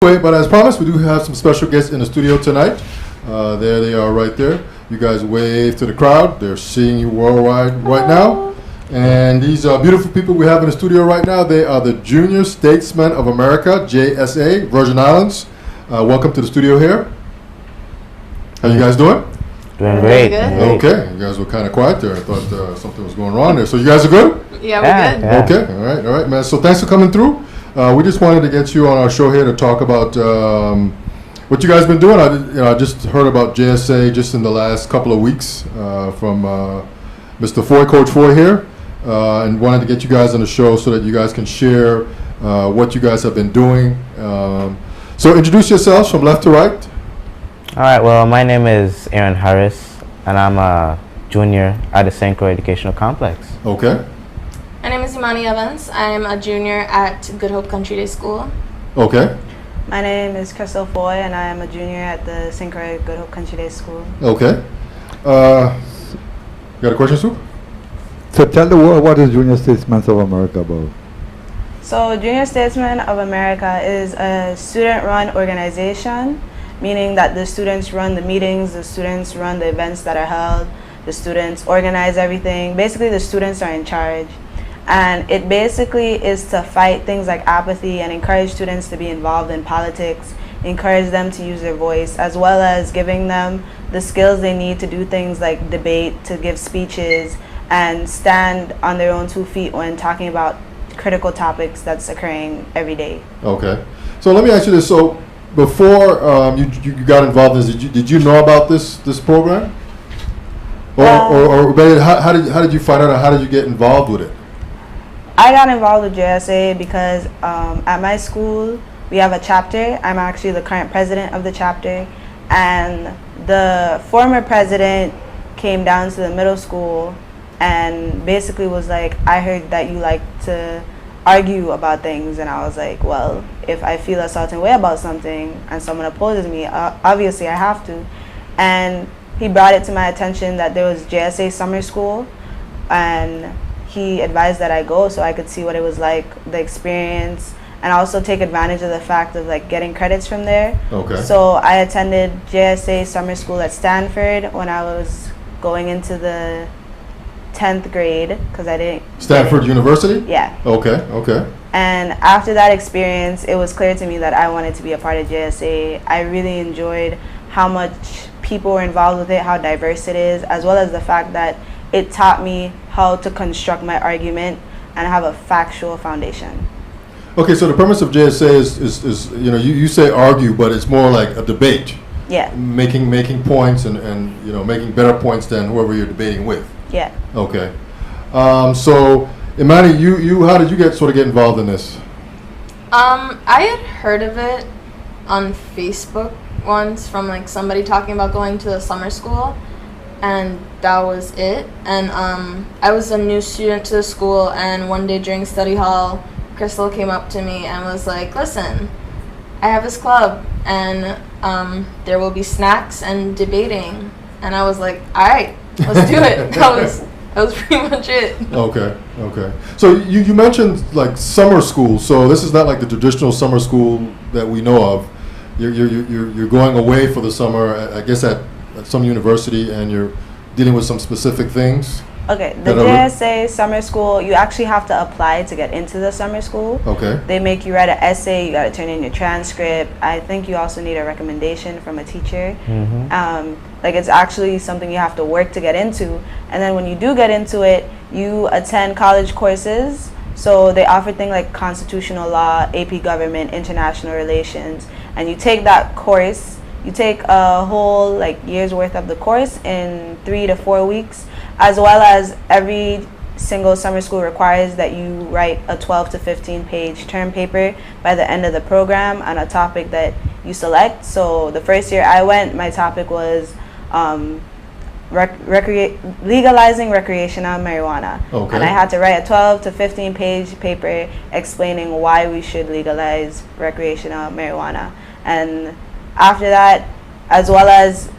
Wait, but as promised, we do have some special guests in the studio tonight. There they are right there. You guys wave to the crowd. They're seeing you worldwide right now. And these beautiful people we have in the studio right now, they are the Junior Statesman of America, JSA, Virgin Islands. Welcome to the studio here. How you guys doing? Doing great. Okay, you guys were kind of quiet there. I thought something was going wrong there. So you guys are good? Yeah, we're good. Yeah. Okay, all right, man. So thanks for coming through. We just wanted to get you on our show here to talk about what you guys been doing. I just heard about JSA just in the last couple of weeks from Mr. Foy, Coach Foy here, and wanted to get you guys on the show so that you guys can share what you guys have been doing. So introduce yourselves from left to right. All right, well, my name is Aaron Harris, and I'm a junior at the St. Croix Educational Complex. Okay. My name is Imani Evans. I'm a junior at Good Hope Country Day School. Okay. My name is Crystal Foy, and I am a junior at the St. Croix Good Hope Country Day School. Okay. Got a question, Sue? So tell the world, what is Junior Statesman of America about? So Junior Statesman of America is a student-run organization, meaning that the students run the meetings, the students run the events that are held, the students organize everything. Basically, the students are in charge. And it basically is to fight things like apathy and encourage students to be involved in politics, encourage them to use their voice, as well as giving them the skills they need to do things like debate, to give speeches, and stand on their own 2 feet when talking about critical topics that's occurring every day. Okay. So let me ask you this. So before you got involved in this, did you know about this program? Or how did you find out, or how did you get involved with it? I got involved with JSA because at my school we have a chapter. I'm actually the current president of the chapter, and the former president came down to the middle school and basically was like, I heard that you like to argue about things, and I was like, well, if I feel a certain way about something and someone opposes me, obviously I have to. And he brought it to my attention that there was JSA summer school, and he advised that I go so I could see what it was like, the experience, and also take advantage of the fact of like getting credits from there. Okay. So I attended JSA summer school at Stanford when I was going into the 10th grade because I didn't. Stanford University? Yeah. Okay. And after that experience, it was clear to me that I wanted to be a part of JSA. I really enjoyed how much people were involved with it, how diverse it is, as well as the fact that it taught me how to construct my argument and have a factual foundation. Okay, so the premise of JSA is you say argue, but it's more like a debate. Yeah. Making points and making better points than whoever you're debating with. Yeah. Okay. So Imani, you how did you get involved in this? I had heard of it on Facebook once from like somebody talking about going to the summer school, and that was it. And I was a new student to the school, and one day during study hall, Crystal came up to me and was like, listen, I have this club, and there will be snacks and debating. And I was like, all right, let's do it. That was pretty much it. Okay. So you mentioned like summer school. So this is not like the traditional summer school that we know of. You're going away for the summer, I guess at some university, and you're dealing with some specific things. Okay, the JSA summer school, you actually have to apply to get into the summer school. Okay. They make you write an essay, you got to turn in your transcript. I think you also need a recommendation from a teacher. Like it's actually something you have to work to get into. And then when you do get into it, you attend college courses. So they offer things like constitutional law, AP government, international relations, and you take that course. You take a whole like year's worth of the course in 3 to 4 weeks, as well as every single summer school requires that you write a 12 to 15 page term paper by the end of the program on a topic that you select. So the first year I went, my topic was legalizing recreational marijuana. Okay. And I had to write a 12 to 15 page paper explaining why we should legalize recreational marijuana. And after that, as well as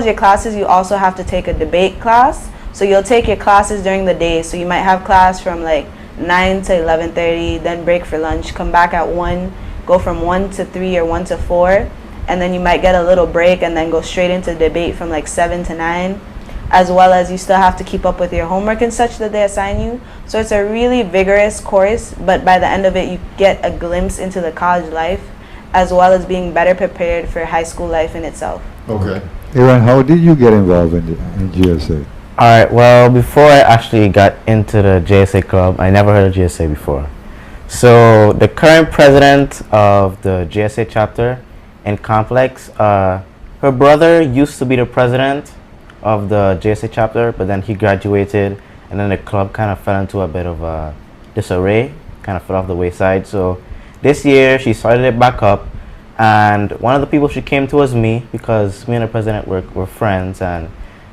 your classes, you also have to take a debate class. So you'll take your classes during the day. So you might have class from like 9 to 11:30, then break for lunch, come back at 1, go from 1 to 3 or 1 to 4, and then you might get a little break and then go straight into debate from like 7 to 9, as well as you still have to keep up with your homework and such that they assign you. So it's a really vigorous course, but by the end of it, you get a glimpse into the college life, as well as being better prepared for high school life in itself. Okay. Aaron, how did you get involved in GSA? All right. Well, before I actually got into the JSA club, I never heard of GSA before. So the current president of the JSA chapter in Complex, her brother used to be the president of the JSA chapter, but then he graduated, and then the club kind of fell into a bit of a disarray, kind of fell off the wayside. So this year she started it back up, and one of the people she came to was me, because me and the president were friends, and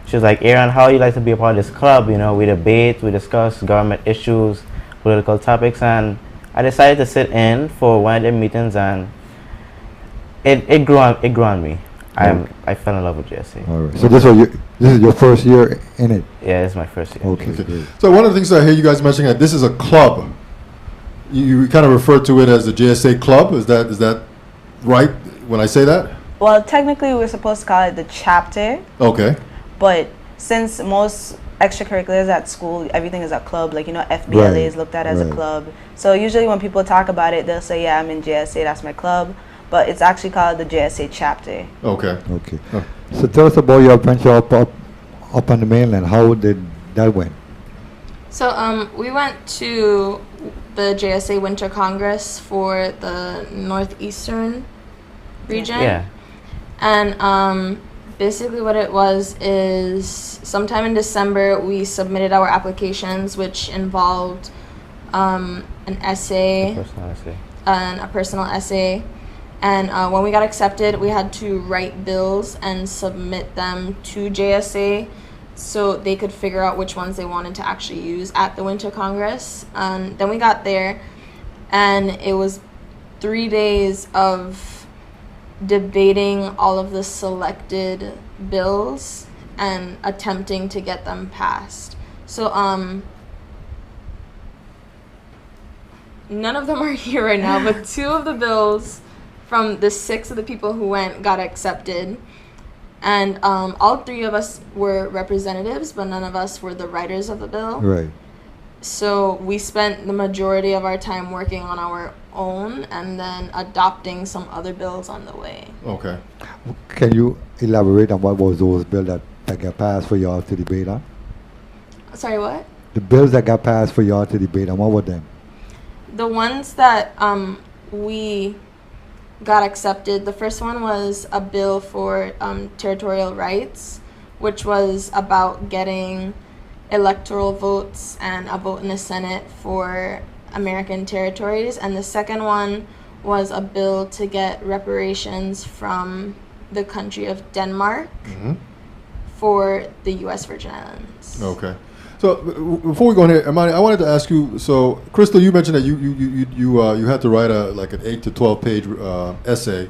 she was like, Aaron, how you like to be a part of this club? You know, we debate, we discuss government issues, political topics, and I decided to sit in for one of their meetings, and it grew on me. I fell in love with JSA. All right. So this is your first year in it? Yeah, it's my first year. Okay. Great. So one of the things that I hear you guys mentioning that this is a club. You kind of refer to it as the JSA club. Is that right when I say that? Well, technically, we're supposed to call it the chapter, Okay. but since most extracurriculars at school, everything is a club, like, FBLA is looked at as a Right. club. So usually when people talk about it, they'll say, yeah, I'm in JSA, that's my club. But it's actually called the JSA chapter. Okay. Okay. So tell us about your adventure up on the mainland. How did that went? So we went to the JSA Winter Congress for the Northeastern region. Yeah. And basically what it was is sometime in December we submitted our applications, which involved an essay Personal essay. and a personal essay. And when we got accepted, we had to write bills and submit them to JSA so they could figure out which ones they wanted to actually use at the Winter Congress. And then we got there, and it was 3 days of debating all of the selected bills and attempting to get them passed. So none of them are here right now, but 2 of the bills from the 6 of the people who went got accepted. And all 3 of us were representatives, but none of us were the writers of the bill. Right. So we spent the majority of our time working on our own and then adopting some other bills on the way. Okay. Can you elaborate on what was those bills that got passed for y'all to debate on? Sorry, what? The bills that got passed for y'all to debate on, what were them? The ones that we got accepted, the first one was a bill for territorial rights, which was about getting electoral votes and a vote in the Senate for American territories. And the second one was a bill to get reparations from the country of Denmark for the U.S. Virgin Islands. Okay. So before we go in here, Amani, I wanted to ask you. So, Crystal, you mentioned that you had to write an 8 to 12 page essay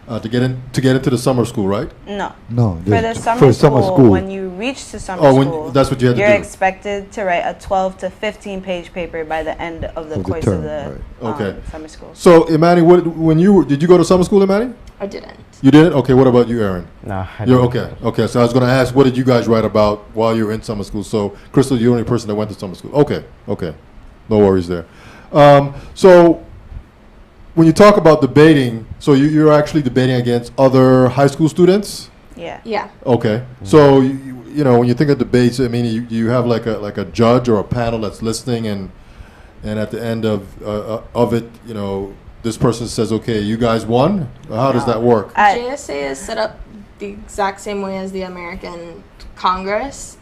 to get into the summer school, right? No. No. For the summer school, when you reach to summer school, that's what you had to you're do. expected to write a 12 to 15 page paper by the end of the course term, of the Okay. summer school. So, Imani, did you go to summer school, Imani? I didn't. You didn't? Okay. What about you, Aaron? No. You're okay. Okay. So I was going to ask, what did you guys write about while you were in summer school? So, Crystal, you're the only person that went to summer school. Okay. Okay. No worries there. So, when you talk about debating, so you're actually debating against other high school students? Yeah. Yeah. Okay. So, you know, when you think of debates, I mean, you have like a judge or a panel that's listening, and at the end of it, you know, this person says, okay, you guys won? How does that work? JSA is set up the exact same way as the American Congress.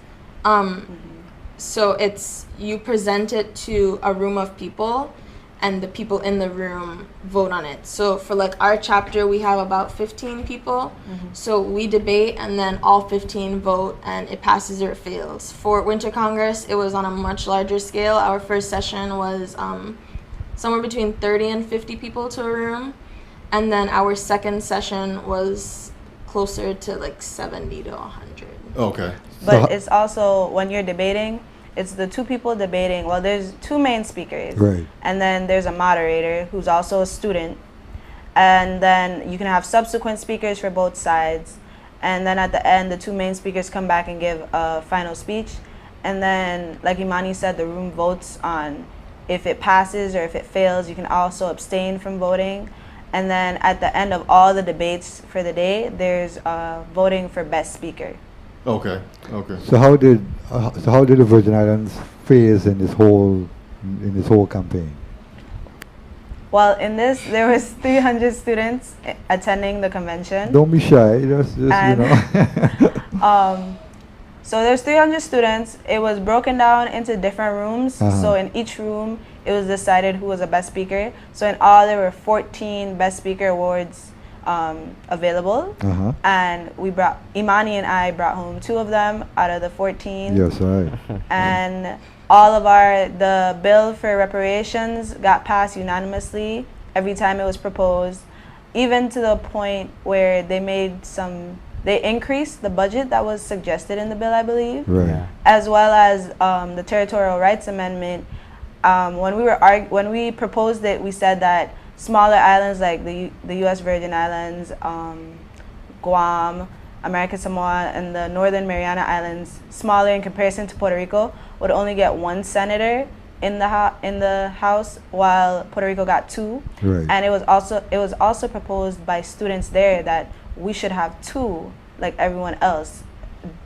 So it's, you present it to a room of people, and the people in the room vote on it. So for like our chapter, we have about 15 people. So we debate, and then all 15 vote, and it passes or it fails. For Winter Congress, it was on a much larger scale. Our first session was somewhere between 30 and 50 people to a room. And then our second session was closer to like 70 to 100. Okay. But it's also, when you're debating, it's the 2 people debating. Well, there's 2 main speakers. Right. And then there's a moderator who's also a student. and then you can have subsequent speakers for both sides, and then at the end the two main speakers come back and give a final speech, and then like Imani said, the room votes on if it passes or if it fails. You can also abstain from voting, and then at the end of all the debates for the day, there's voting for best speaker. Okay. Okay. So how did the Virgin Islands phase in this whole campaign? Well, in this, there was 300 students attending the convention. Don't be shy. Just And- you know. So there's 300 students. It was broken down into different rooms. Uh-huh. So in each room, it was decided who was a best speaker. So in all, there were 14 best speaker awards available. Uh-huh. And Imani and I brought home 2 of them out of the 14. Yes, right. And all of the bill for reparations got passed unanimously every time it was proposed, even to the point where they increased the budget that was suggested in the bill, I believe, Right. Yeah. as well as the Territorial Rights Amendment. When we proposed it, we said that smaller islands like the U.S. Virgin Islands, Guam, American Samoa, and the Northern Mariana Islands, smaller in comparison to Puerto Rico, would only get 1 senator in the House, while Puerto Rico got 2. Right. And it was also proposed by students there that we should have 2, like everyone else,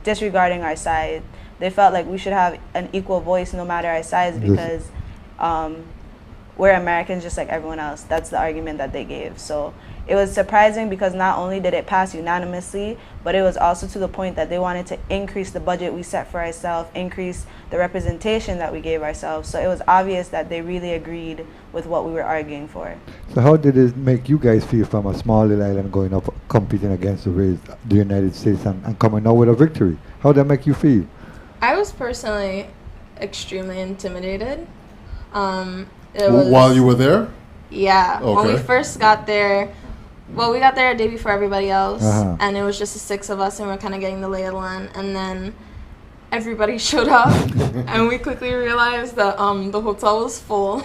disregarding our side. They felt like we should have an equal voice no matter our size, because we're Americans just like everyone else. That's the argument that they gave. So it was surprising, because not only did it pass unanimously, but it was also to the point that they wanted to increase the budget we set for ourselves, increase the representation that we gave ourselves. So it was obvious that they really agreed with what we were arguing for. So how did it make you guys feel from a small little island going up competing against the United States and coming out with a victory? How did that make you feel? I was personally extremely intimidated. While you were there? Yeah. When we Okay. first got there, well, we got there a day before everybody else, Uh-huh. and it was just the 6 of us, and we were kind of getting the lay of the land. And then everybody showed up, and we quickly realized that the hotel was full.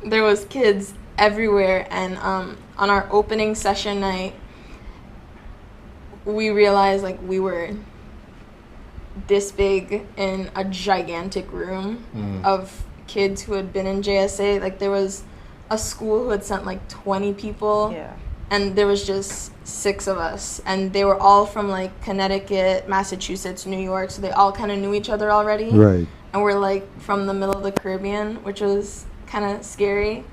There was kids everywhere, and on our opening session night, we realized like we were this big in a gigantic room of kids who had been in JSA. Like, there was a school who had sent like 20 people, Yeah. and there was just 6 of us, and they were all from like Connecticut, Massachusetts, New York, so they all kind of knew each other already. Right. And we're like from the middle of the Caribbean, which was kind of scary.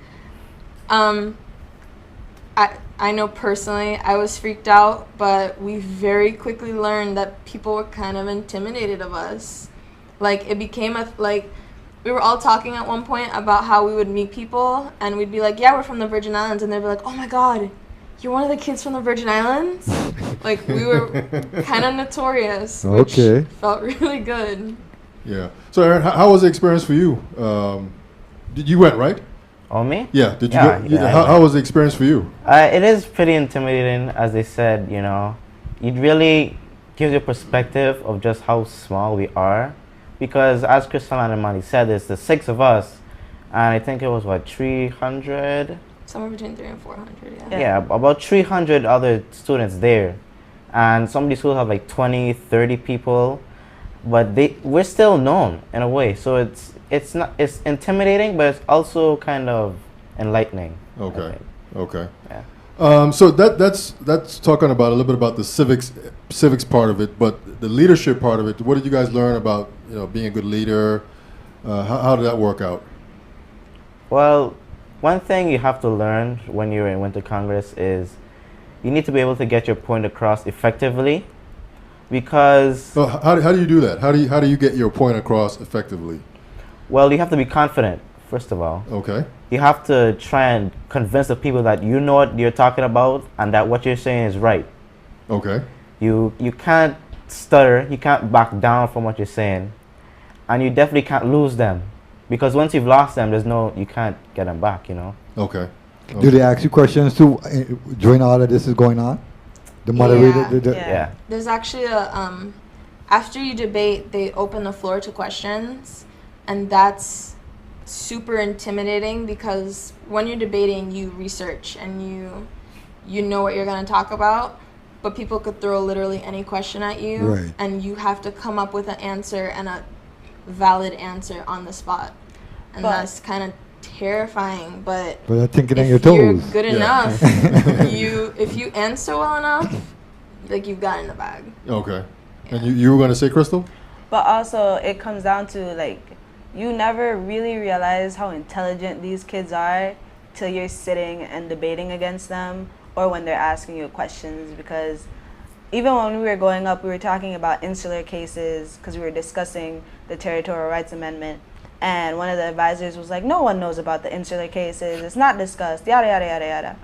I know personally I was freaked out, but we very quickly learned that people were kind of intimidated of us. Like, it became we were all talking at one point about how we would meet people, and we'd be like, yeah, we're from the Virgin Islands, and they'd be like, oh my God, you're one of the kids from the Virgin Islands? Like, we were kind of notorious, which Okay. felt really good. Yeah. So, Aaron, how was the experience for you? Did you went, right? Oh, me? Yeah. Did you? Yeah, go, yeah, I how went. was the experience for you? It is pretty intimidating, as they said, you know. It really gives you a perspective of just how small we are. Because as Crystal and Imani said, there's the 6 of us, and I think it was, 300? Somewhere between 300 and 400, yeah. Yeah, about 300 other students there. And some of these schools have like 20, 30 people, but we're still known in a way. So it's intimidating, but it's also kind of enlightening. I Okay. think. Okay. Yeah. So that's talking about a little bit about the civics part of it, but the leadership part of it. What did you guys learn about being a good leader? How did that work out? Well, one thing you have to learn when you're in Winter Congress is you need to be able to get your point across effectively, because So how do you do that? How do you get your point across effectively? well, you have to be confident first of all. Okay. You have to try and convince the people that you know what you're talking about and that what you're saying is right. Okay. You can't stutter, you can't back down from what you're saying, and you definitely can't lose them, because once you've lost them, you can't get them back, Okay. Do they ask you questions too during all of this is going on? The moderator. Yeah. Yeah. There's actually after you debate, they open the floor to questions, and that's super intimidating, because when you're debating, you research and you know what you're going to talk about, but people could throw literally any question at you, Right. and you have to come up with an answer and a valid answer on the spot. And But- that's kind of terrifying, but But I'm thinking on if your you're toes. good Yeah. enough, if you answer well enough, like you've got it in the bag. Okay. And you were going to say, Crystal? But also, it comes down to like, you never really realize how intelligent these kids are till you're sitting and debating against them, or when they're asking you questions. Because even when we were growing up, we were talking about insular cases because we were discussing the Territorial Rights Amendment. And one of the advisors was like, no one knows about the insular cases. It's not discussed, yada, yada, yada, yada.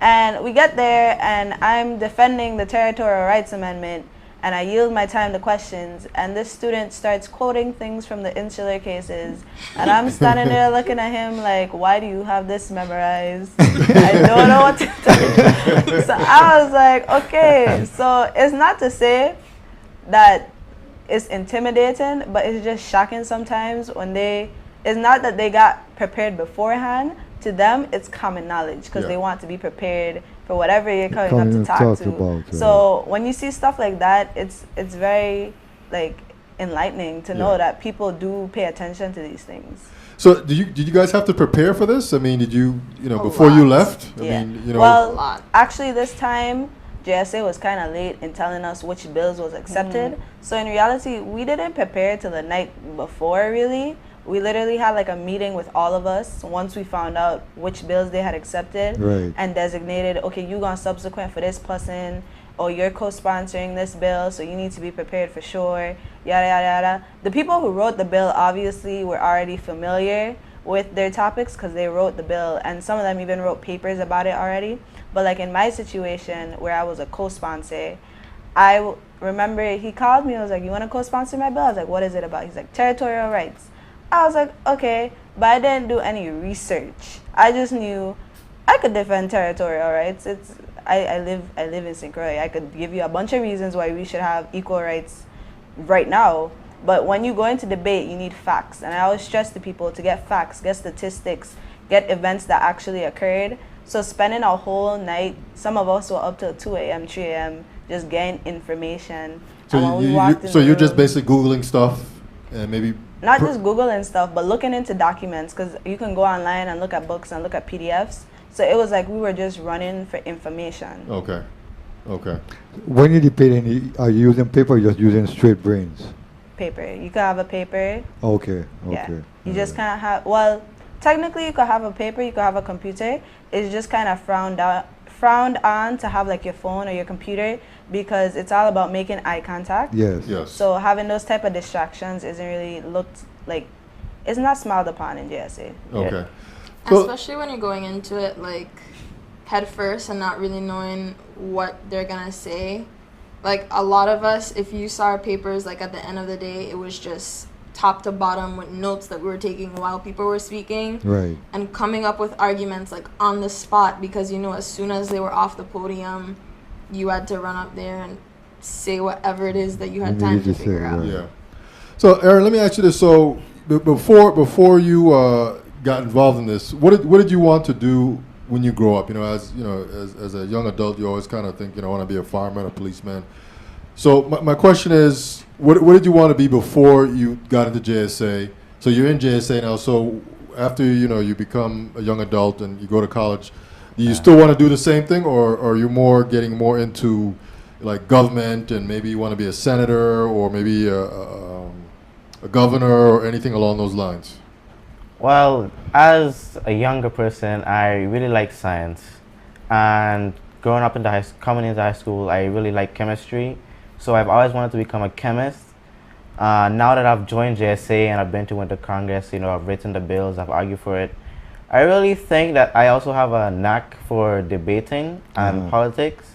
And we get there, and I'm defending the Territorial Rights Amendment, and I yield my time to questions, and this student starts quoting things from the insular cases, and I'm standing there looking at him like, why do you have this memorized? I don't know what to do. So I was like, okay, so it's not to say that it's intimidating, but it's just shocking sometimes when it's not that they got prepared beforehand. To them, it's common knowledge because Yeah. they want to be prepared for whatever you're coming Coming up to to talk talk to. about, So when you see stuff like that, it's very like enlightening to know Yeah. that people do pay attention to these things. So did you guys have to prepare for this? I mean, did you A before you lot. left? I Yeah. mean, A Well, lot. actually, this time JSA was kind of late in telling us which bills was accepted. So in reality, we didn't prepare till the night before. Really, we literally had like a meeting with all of us once we found out which bills they had accepted, Right. and designated, okay, you gonna subsequent for this person, or you're co-sponsoring this bill, so you need to be prepared for sure, yada yada yada. The people who wrote the bill obviously were already familiar with their topics because they wrote the bill, and some of them even wrote papers about it already. But like in my situation where I was a co-sponsor, remember he called me and was like, you want to co-sponsor my bill? I was like, what is it about? He's like, territorial rights. I was like, okay, but I didn't do any research. I just knew I could defend territorial rights. I live in St. Croix. I could give you a bunch of reasons why we should have equal rights right now. But when you go into debate, you need facts. And I always stress to people to get facts, get statistics, get events that actually occurred. So spending a whole night, some of us were up till 2 a.m., 3 a.m., just getting information. And when we walked in So the you're just room- basically Googling stuff and maybe not just Googling stuff, but looking into documents, because you can go online and look at books and look at PDFs. So it was like we were just running for information. Okay. When you debate, are you using paper or just using straight brains? Paper. You could have a paper. Okay. Yeah. Okay. You just kind of have, well, technically you could have a paper, you could have a computer. It's just kind of frowned on to have like your phone or your computer, because it's all about making eye contact. Yes. Yes. So having those type of distractions isn't really looked like, it's not smiled upon in JSA. Okay. So- Especially when you're going into it like head first and not really knowing what they're gonna say. Like a lot of us, if you saw our papers, like at the end of the day, it was just top to bottom with notes that we were taking while people were speaking. Right. And coming up with arguments like on the spot, because as soon as they were off the podium, you had to run up there and say whatever it is that you had You time needed to to say, figure out. right. Yeah. So, Aaron, let me ask you this. So, before you got involved in this, what did you want to do when you grow up? As a young adult, you always kind of think, I want to be a fireman, a policeman. So, my question is, what did you want to be before you got into JSA? So, you're in JSA now. So, after you become a young adult and you go to college, do you still want to do the same thing, or are you getting more into like government, and maybe you want to be a senator or maybe a governor or anything along those lines? Well, as a younger person, I really like science, and growing up in coming into high school, I really like chemistry. So I've always wanted to become a chemist. Now that I've joined JSA and I've been to Winter Congress, I've written the bills, I've argued for it. I really think that I also have a knack for debating and politics.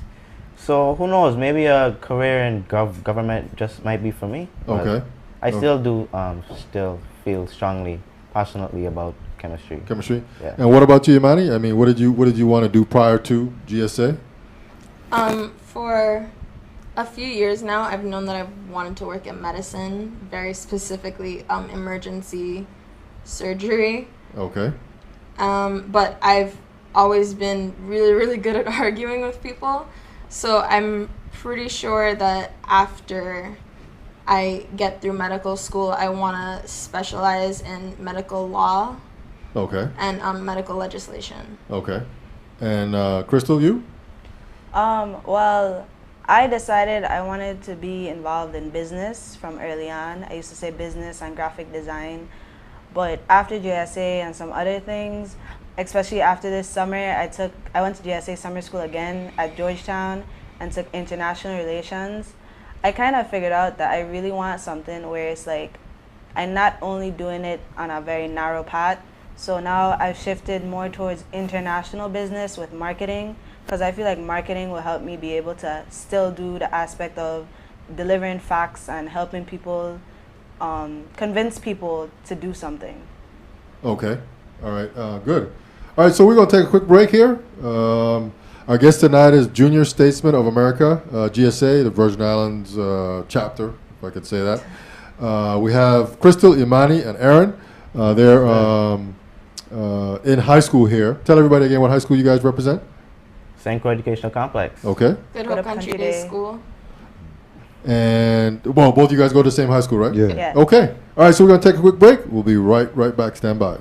So who knows? Maybe a career in government just might be for me. But Okay. I still do still feel strongly, passionately about chemistry. Chemistry. Yeah. And what about you, Imani? I mean, what did you want to do prior to GSA? For a few years now, I've known that I've wanted to work in medicine, very specifically emergency surgery. Okay. But I've always been really, really good at arguing with people. So I'm pretty sure that after I get through medical school, I want to specialize in medical law Okay. and medical legislation. Okay. And Crystal, you? Well, I decided I wanted to be involved in business from early on. I used to say business and graphic design. But after JSA and some other things, especially after this summer, I went to JSA summer school again at Georgetown and took international relations. I kind of figured out that I really want something where it's like I'm not only doing it on a very narrow path. So now I've shifted more towards international business with marketing, because I feel like marketing will help me be able to still do the aspect of delivering facts and helping people, convince people to do something. Okay. All right. Good. All right. So we're going to take a quick break here. Our guest tonight is Junior Statesman of America, GSA, the Virgin Islands chapter, if I could say that. We have Crystal, Imani, and Aaron. They're in high school here. Tell everybody again what high school you guys represent. Senko Educational Complex. Okay. Good Hope Country Day School. And, well, both you guys go to the same high school, right? Yeah. Yeah. Okay. All right, so we're going to take a quick break. We'll be right back. Stand by.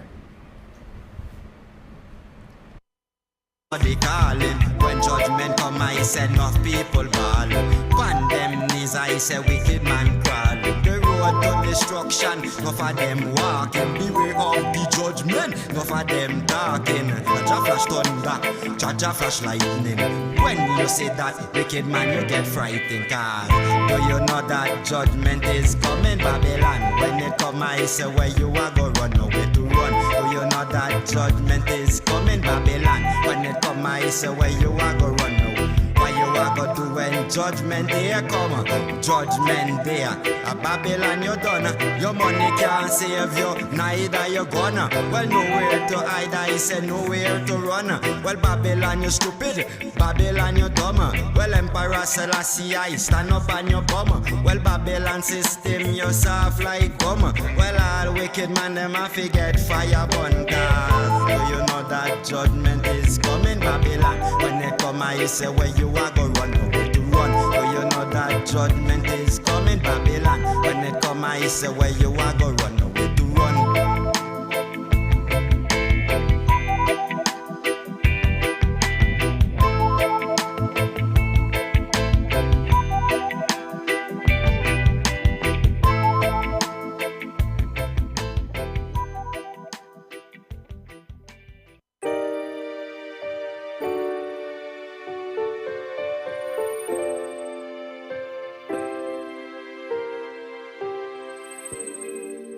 The calling. When judgment come, I said enough people ball. Pan them knees, I say wicked man crawl. The road to destruction, enough of them walking. Beware of the judgment, enough of them talking. Jaja flash thunder, Jaja flash lightning. When you say that wicked man, you get frightened. Cause do you know that judgment is coming, Babylon? When it come, I say where you are go run, nowhere to run. Do you know that judgment is coming, Babylon? When it come, I say where you are go run now. What you are go do when judgment day come? Judgment day, a Babylon you done. Your money can't save you, neither you gonna. Well, nowhere to hide, I say nowhere to run. Well, Babylon you stupid, Babylon you dumb. Well, Emperor Selassie I stand up on your bum. Well, Babylon system you soft like gum. Well, all wicked man them a forget fire burn. Cause do you know that judgment is coming, Babylon? When they come, I say where you are go run, nowhere to run. Do you know that judgment is coming, Babylon? When they come, I say where you are go run, nowhere to run.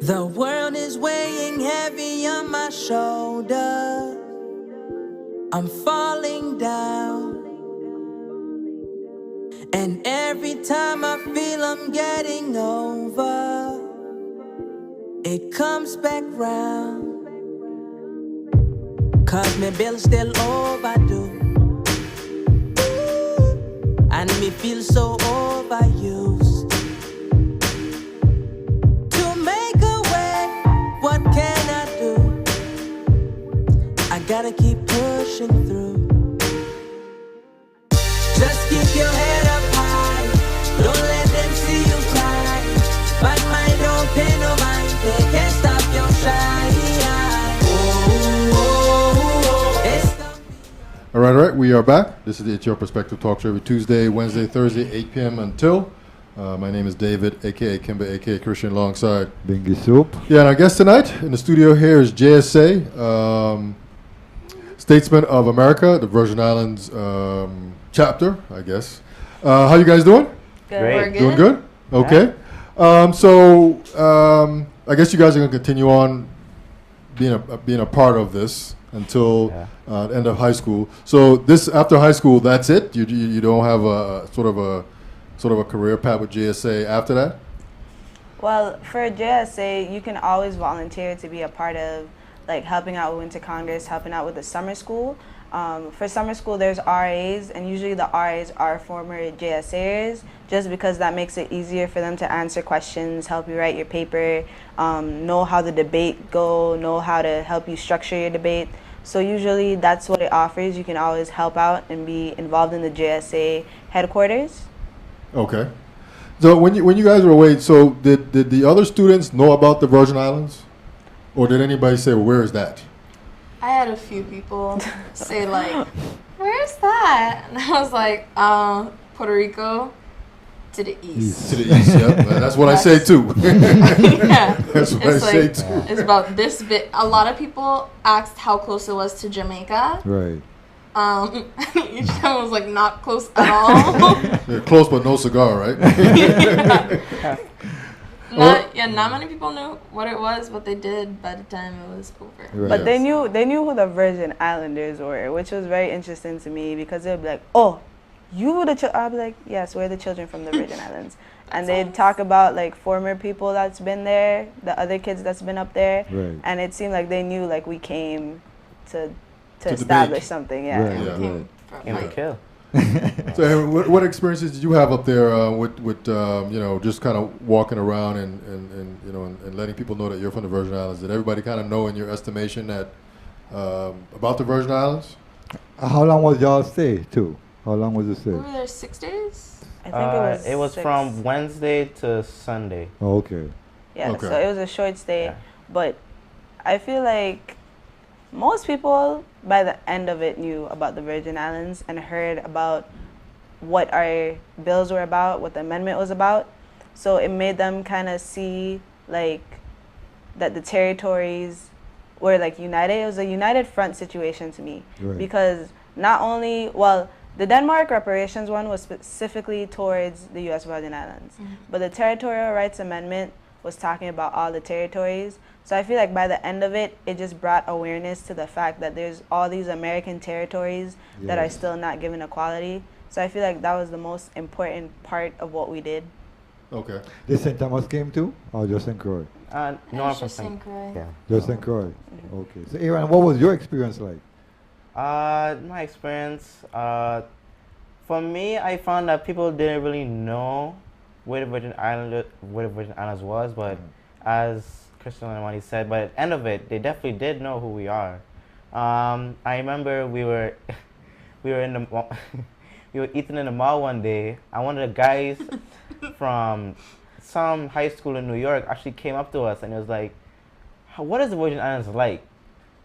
The world is weighing heavy on my shoulder. I'm falling down. And every time I feel I'm getting over, it comes back round. Cause my bill's still overdue. And me feel so overused. What can I do? I gotta keep pushing through. Just keep your head up high. Don't let them see you cry. Bad mind don't pay no mind. They can't stop your shine. All right. We are back. This is the It's Your Perspective Talk Show every Tuesday, Wednesday, Thursday, 8 p.m. until. My name is David, a.k.a. Kimba, a.k.a. Christian, alongside Bingy Soup. Yeah, and our guest tonight in the studio here is JSA, Statesman of America, the Virgin Islands chapter, I guess. How you guys doing? Good. Great. We're good. Doing good? Okay. I guess you guys are going to continue on being a part of this until end of high school. So this after high school, that's it? You don't have a sort of a career path with JSA after that? Well, for JSA, you can always volunteer to be a part of, like, helping out with Winter Congress, helping out with the summer school. For summer school, there's RAs, and usually the RAs are former JSAers, just because that makes it easier for them to answer questions, help you write your paper, know how the debate go, know how to help you structure your debate. So usually that's what it offers. You can always help out and be involved in the JSA headquarters. Okay. So when you guys were away, so did the other students know about the Virgin Islands, or did anybody say, well, where is that? I had a few people say like, "Where's that?" And I was like, Puerto Rico, to the east. To the east. Yep. That's what I say too. Yeah. That's what I say too. It's about this bit. A lot of people asked how close it was to Jamaica. Right. Each time was like not close at all. Yeah, close but no cigar, right? Not many people knew what it was, but they did by the time it was over. Right. But they knew who the Virgin Islanders were, which was very interesting to me because they'd be like, "Oh, you were the children." I'd be like, "Yes, we're the children from the Virgin Islands." And they'd talk about like former people that's been there, the other kids that's been up there, Right. and it seemed like they knew like we came to To establish debate. something. Yeah. Right. Yeah. Came Came from, to like, kill. So Aaron, what experiences did you have up there with just kind of walking around and letting people know that you're from the Virgin Islands? Did everybody kind of know in your estimation that about the Virgin Islands? How long was y'all stay too? How long was the we stay? were there 6 days. I think It was six. from Wednesday to Sunday. Oh, okay. Yeah, Okay. so it was a short stay, Yeah. but I feel like most people by the end of it knew about the Virgin Islands and heard about what our bills were about, what the amendment was about. So it made them kind of see like that the territories were like united. It was a united front situation to me Right. because not only, well, the Denmark reparations one was specifically towards the U.S. Virgin Islands, but the Territorial Rights Amendment was talking about all the territories. So I feel like by the end of it, it just brought awareness to the fact that there's all these American territories that are Yes. still not given equality. So I feel like that was the most important part of what we did. Okay. The St. Thomas came too, or just St. Croix? No, I'm It's from just St. Croix. Yeah. Just St. Croix. Okay. So Aaron, what was your experience like? My experience, for me, I found that people didn't really know where the Virgin Islands was, but as Crystal and Amani said, by the end of it, they definitely did know who we are. I remember we were in the we were eating in the mall one day, and one of the guys from some high school in New York actually came up to us and he was like, "What is the Virgin Islands like?"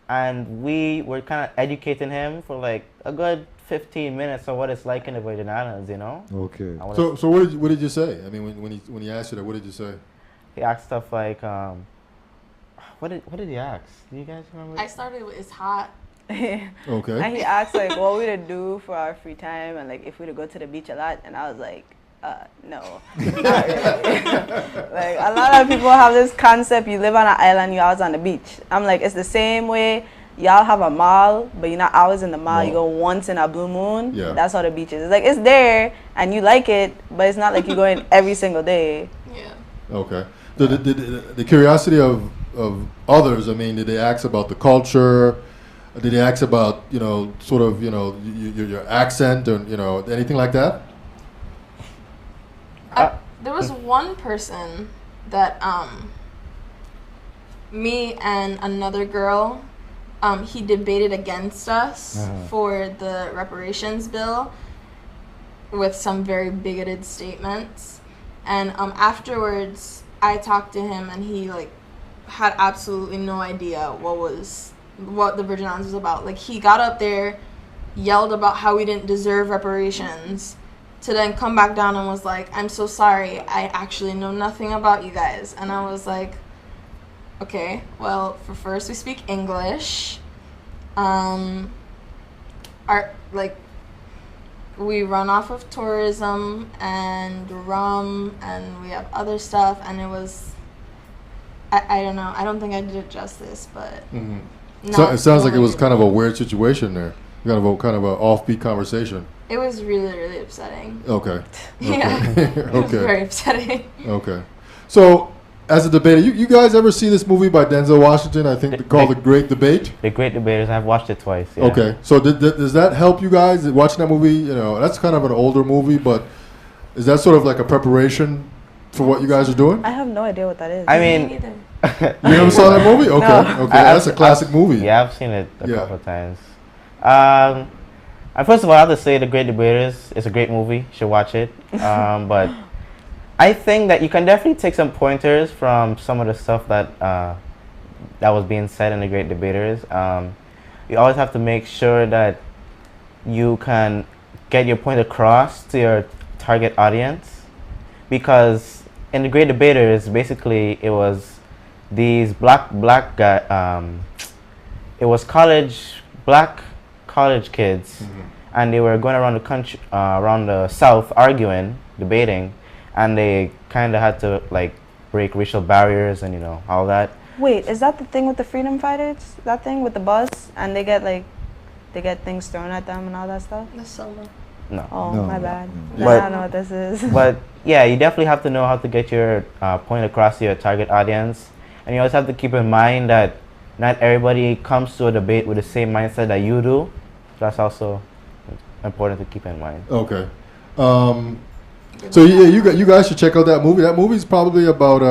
And we were kind of educating him for like a good 15 minutes of what it's like in the Virgin Islands, you know? Okay. I wanna- So what did you say? I mean, when he asked you that, what did you say? He asked stuff like, what did he ask? Do you guys remember? I started with "It's hot." Okay. And he asked like what we to do for our free time and like if we to go to the beach a lot, and I was like, no, not really. Like a lot of people have this concept: you live on an island, you always on the beach. I'm like, it's the same way y'all have a mall, but you're not always in the mall. You go once in a blue moon. Yeah. That's how the beach is. It's like it's there and you like it, but it's not like you go in every single day. Yeah. Okay. The curiosity of others. I mean, did they ask about the culture? Did they ask about sort of your accent or anything like that? There was one person that me and another girl, he debated against us for the reparations bill with some very bigoted statements, and afterwards I talked to him and he like had absolutely no idea what the Virgin Islands was about. Like he got up there, yelled about how we didn't deserve reparations, to then come back down and was like, "I'm so sorry, I actually know nothing about you guys." And I was like, okay, well, for first we speak English. We run off of tourism and rum, and we have other stuff, and it was, I don't know, I don't think I did it justice, but So it sounds like it was kind of a weird situation there. Kind of an offbeat conversation. It was really, really upsetting. Okay. Yeah, it was Okay. very upsetting. Okay. So, as a debater, you guys ever see this movie by Denzel Washington? I think called The Great Debate. The Great Debaters. I've watched it twice. Yeah. Okay. So, does that help you guys watching that movie? That's kind of an older movie, but is that sort of like a preparation for what you guys are doing? I have no idea what that is. I Me mean, neither. You never saw that movie? Okay, No. okay, that's a classic movie. Yeah, I've seen it a Yeah. couple of times. And first of all, I have to say The Great Debaters is a great movie. You should watch it. But I think that you can definitely take some pointers from some of the stuff that that was being said in The Great Debaters. You always have to make sure that you can get your point across to your target audience, because in The Great Debaters, basically it was these black guy. It was black college kids, and they were going around the country, around the South, arguing, debating, and they kind of had to like break racial barriers and all that. Wait, is that the thing with the freedom fighters? That thing with the bus, and they get things thrown at them and all that stuff? The Selma. No. Oh, No, my no, bad. no. I don't know what this is. But yeah, you definitely have to know how to get your point across to your target audience, and you always have to keep in mind that not everybody comes to a debate with the same mindset that you do. That's also important to keep in mind. Okay. So yeah, you guys should check out that movie. That movie is probably about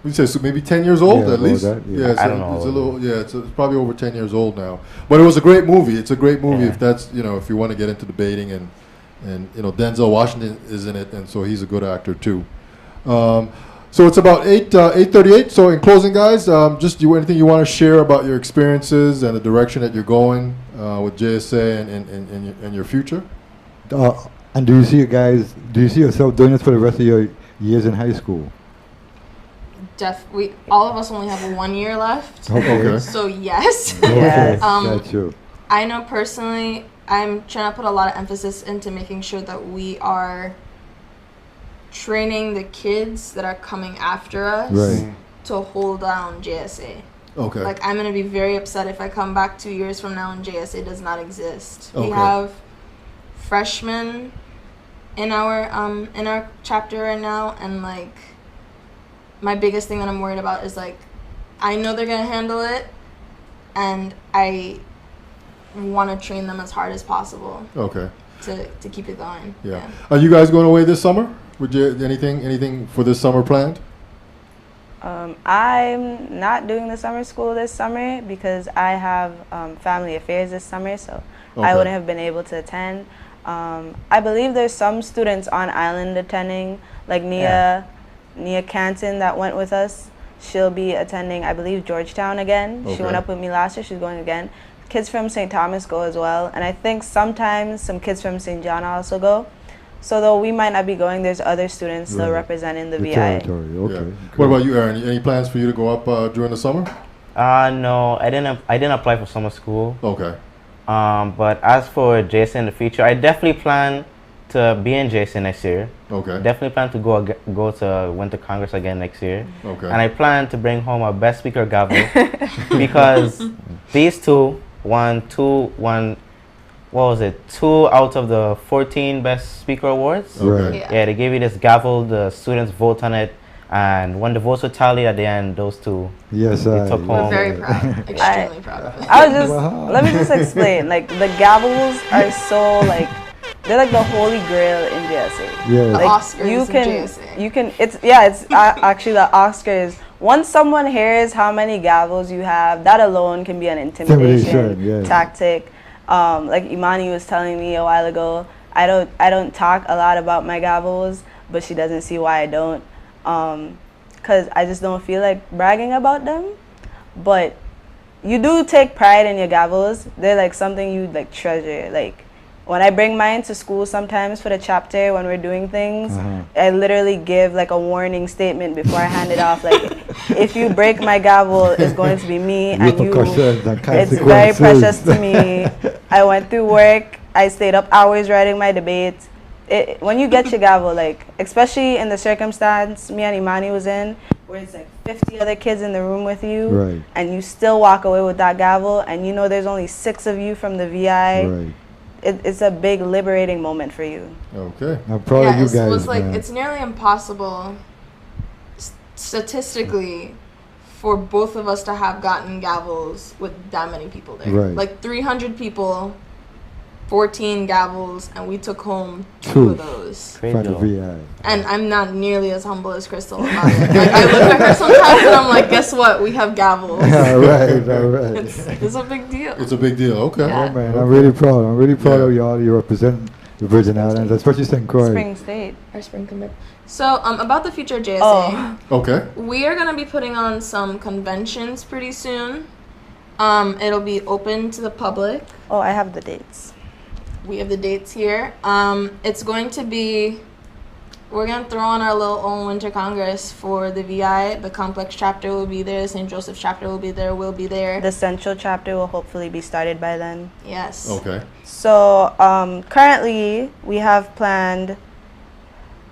we say so maybe 10 years old Yeah, at about least. that, yeah. It's I don't know. It's a little it's probably over 10 years old now. But it was a great movie. It's a great movie Yeah. if that's if you want to get into debating and Denzel Washington is in it, and so he's a good actor too. So it's about 8:38. So in closing, guys, just anything you want to share about your experiences and the direction that you're going with JSA and your future? And do you see yourself doing this for the rest of your years in high school? All of us only have 1 year left. Okay. So yes. Yes. That's true. I know personally, I'm trying to put a lot of emphasis into making sure that we are training the kids that are coming after us Right. to hold down JSA. Okay. Like, I'm going to be very upset if I come back 2 years from now and JSA does not exist. Okay. We have freshmen in our chapter right now, and like my biggest thing that I'm worried about is like I know they're going to handle it, and I want to train them as hard as possible Okay. to keep it going. Yeah. Are you guys going away this summer? Would you anything for this summer planned? I'm not doing the summer school this summer because I have family affairs this summer, so Okay. I wouldn't have been able to attend. I believe there's some students on island attending, like Nia Canton that went with us. She'll be attending, I believe, Georgetown again. She went Okay. up with me last year. She's going again. Kids from St. Thomas go as well, and I think sometimes some kids from St. John also go. So though we might not be going, there's other students still Right. representing the The VI. territory. Okay. Yeah. Great. What about you, Aaron? Any plans for you to go up during the summer? No, I didn't apply for summer school. Okay. But as for JSA in the future, I definitely plan to be in JSA next year. Okay. Definitely plan to go to Winter Congress again next year. Okay. And I plan to bring home a Best Speaker gavel because these two out of the 14 Best Speaker Awards. Okay. Yeah. Yeah, they gave you this gavel, the students vote on it, and when the votes were tallied at the end, those two. Yes, We took We're home. very proud. Extremely proud of it. I was just Wow. let me just explain. Like the gavels are so like they're like the holy grail in JSA. Yeah. The Like Oscars you of can JSA. it's actually the Oscars. Once someone hears how many gavels you have, that alone can be an intimidation Intimidation, yeah. tactic. Like Imani was telling me a while ago, I don't talk a lot about my gavels, but she doesn't see why I don't. Cause I just don't feel like bragging about them. But you do take pride in your gavels. They're like something you like treasure. Like when I bring mine to school sometimes for the chapter when we're doing things, I literally give like a warning statement before I hand it off. Like if you break my gavel, it's going to be me and you. Repercussions and It's very consequences. precious to me. I went through work. I stayed up hours writing my debates. When you get your gavel, like especially in the circumstance me and Imani was in, where it's like 50 other kids in the room with you, Right. and you still walk away with that gavel, and you know there's only 6 of you from the VI. Right. It's a big liberating moment for you. Okay. I'm proud of you guys. It was like man. it's nearly impossible statistically for both of us to have gotten gavels with that many people there. Right. Like 300 people, 14 gavels, and we took home 2 True. of those. Crazy. Front of Low. VI. And I'm not nearly as humble as Crystal about it. Like, I look at her sometimes and I'm like, guess what? We have gavels. All right, all right. It's a big deal. It's a big deal. Okay. Yeah. Yeah, man, I'm really proud. I'm really proud Yeah. of y'all. You represent the Virgin Islands, especially St. Croix. Spring State. Our spring commit. So, about the future JSA, Oh. Okay. we are going to be putting on some conventions pretty soon. It'll be open to the public. Oh, I have the dates. We have the dates here. It's going to be, we're going to throw on our little own winter congress for the VI. The complex chapter will be there. The St. Joseph chapter will be there. We'll be there. The Central chapter will hopefully be started by then. Yes. Okay. So currently we have planned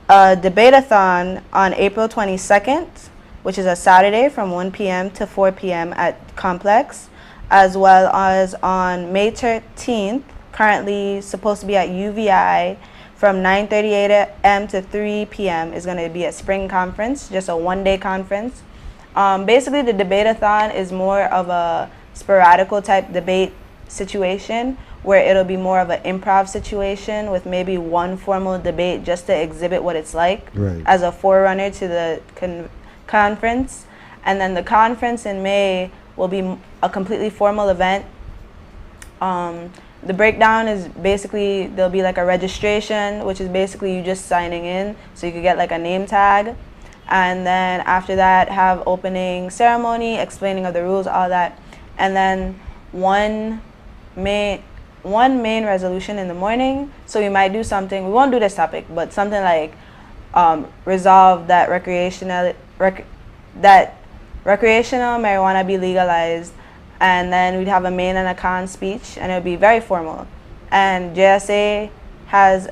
a debate-a-thon on April 22nd, which is a Saturday from 1 p.m. to 4 p.m. at Complex, as well as on May 13th, currently supposed to be at UVI from 9:30 a.m. to 3 p.m. is going to be a spring conference, just a one-day conference. Basically, the debate-a-thon is more of a sporadical type debate situation where it'll be more of an improv situation with maybe one formal debate just to exhibit what it's like Right. as a forerunner to the conference. And then the conference in May will be a completely formal event. The breakdown is basically there'll be like a registration, which is basically you just signing in so you could get like a name tag. And then after that, have opening ceremony, explaining of the rules, all that. And then one main resolution in the morning. So we might do something, we won't do this topic, but something like resolve that recreational marijuana be legalized. And then we'd have a main and a con speech, and it would be very formal. And JSA has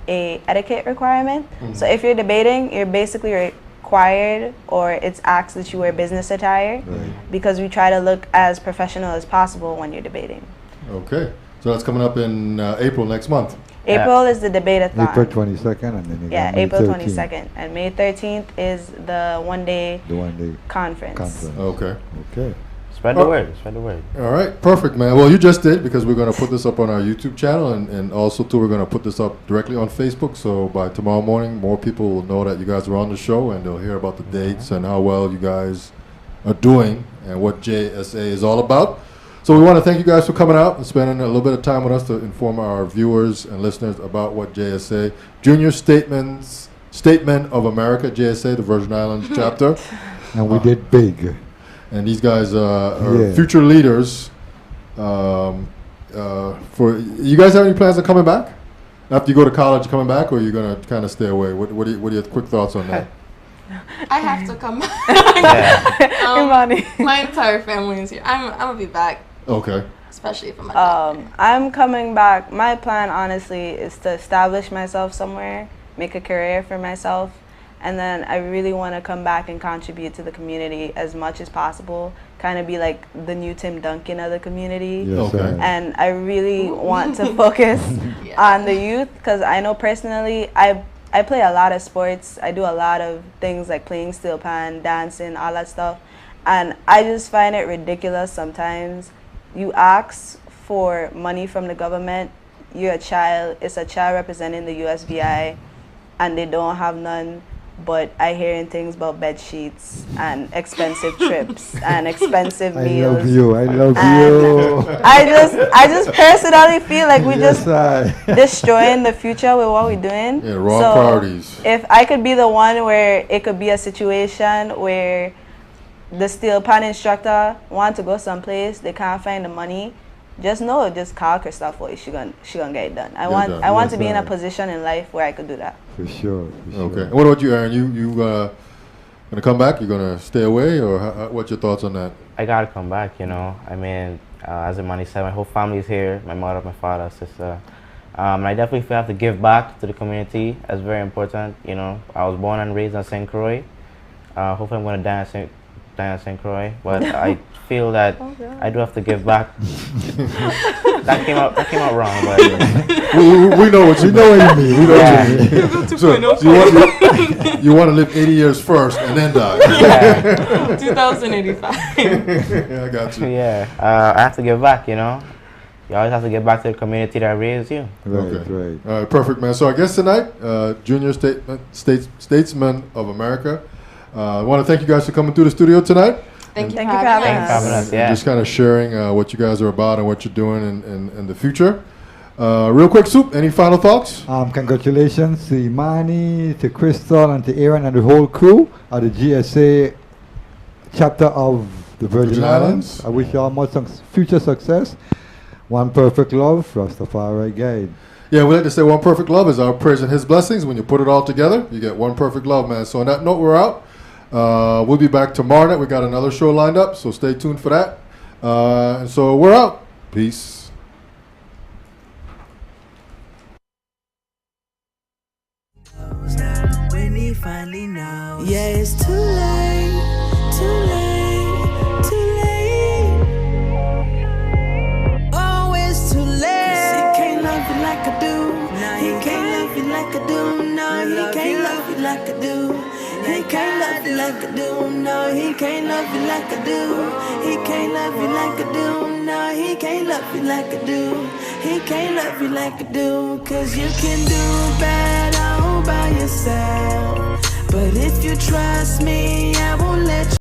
a etiquette requirement. So if you're debating, you're basically required, or it's asked that you wear business attire, Right. because we try to look as professional as possible when you're debating. Okay. So that's coming up in April next month. Yeah. April is the debate-a-thon. April 22nd, and then you Yeah, got May April 13th, 22nd. And May 13th is the one-day the one-day conference. conference. Okay. Okay. Spread the word. Spread the word. All right. Perfect, man. Well, you just did, because we're going to put this up on our YouTube channel, and also, too, we're going to put this up directly on Facebook. So by tomorrow morning, more people will know that you guys are on the show, and they'll hear about the dates and how well you guys are doing and what JSA is all about. So we want to thank you guys for coming out and spending a little bit of time with us to inform our viewers and listeners about what JSA, Junior Statement of America, JSA, the Virgin Islands chapter. And we did big. And these guys are Yeah. future leaders. For you guys have any plans of coming back after you go to college? Coming back, or are you gonna kind of stay away? What are your quick thoughts on that? I have to come back. Yeah. Imani. My entire family is here. I'm gonna be back, Okay. especially if I'm a I'm coming back. My plan, honestly, is to establish myself somewhere, make a career for myself, and then I really want to come back and contribute to the community as much as possible. Kind of be like the new Tim Duncan of the community. Yes, Okay. sir. And I really want to focus Yeah. on the youth, because I know personally I play a lot of sports. I do a lot of things like playing steel pan, dancing, all that stuff. And I just find it ridiculous sometimes. You ask for money from the government, you're a child, it's a child representing the USVI, and they don't have none. But I hearing things about bed sheets and expensive trips and expensive I meals. love you. I love And you. I just personally feel like we Yes, just I. destroying the future with what we're doing. Yeah, wrong So, priorities. If I could be the one where it could be a situation where the steel pan instructor want to go someplace, they can't find the money, just know, just call Christopher. She gonna get it done. I want Yes, to be in a sir. position in life where I could do that. For sure. For sure. Okay. And what about you, Aaron? You gonna come back? You gonna stay away, or what's your thoughts on that? I gotta come back, you know. I mean, as Imani said, my whole family's here. My mother, my father, sister. I definitely feel I have to give back to the community. That's very important. You know, I was born and raised in St. Croix. Hopefully, I'm gonna die in St. Croix. But I feel that I do have to give back. that came out wrong, but we know what you know. What you mean. We know Yeah. what you mean. So you want to live 80 years first and then die. yeah, 2085. Yeah, I got you. yeah. I have to give back, you know. You always have to get back to the community that raised you. Right, Okay. right. All right, perfect, man. So I guess tonight, Junior Statesman of America. I want to thank you guys for coming through the studio tonight. Thank you Thank for you for having having us. Having us, And yeah. just kind of sharing what you guys are about and what you're doing in the future. Real quick, Soup, any final thoughts? Congratulations to Imani, to Crystal, and to Aaron and the whole crew at the GSA chapter of the Virgin Islands. I wish you all much future success. One perfect love, Rastafari guide. Yeah, we like to say one perfect love is our praise and his blessings. When you put it all together, you get one perfect love, man. So on that note, we're out. We'll be back tomorrow night. We got another show lined up, so stay tuned for that. And so we're out. Peace. When he finally knows, yeah, it's too late, too late, too late. Oh, it's too late. 'Cause he can't love you like I do. No, he can't love you like I do. No, he can't love you like I do. He can't love you like I do. No, he can't love you like I do. He can't love you like I do. No, he can't love you like I do. He can't love you like I do. 'Cause you can do bad all by yourself. But if you trust me, I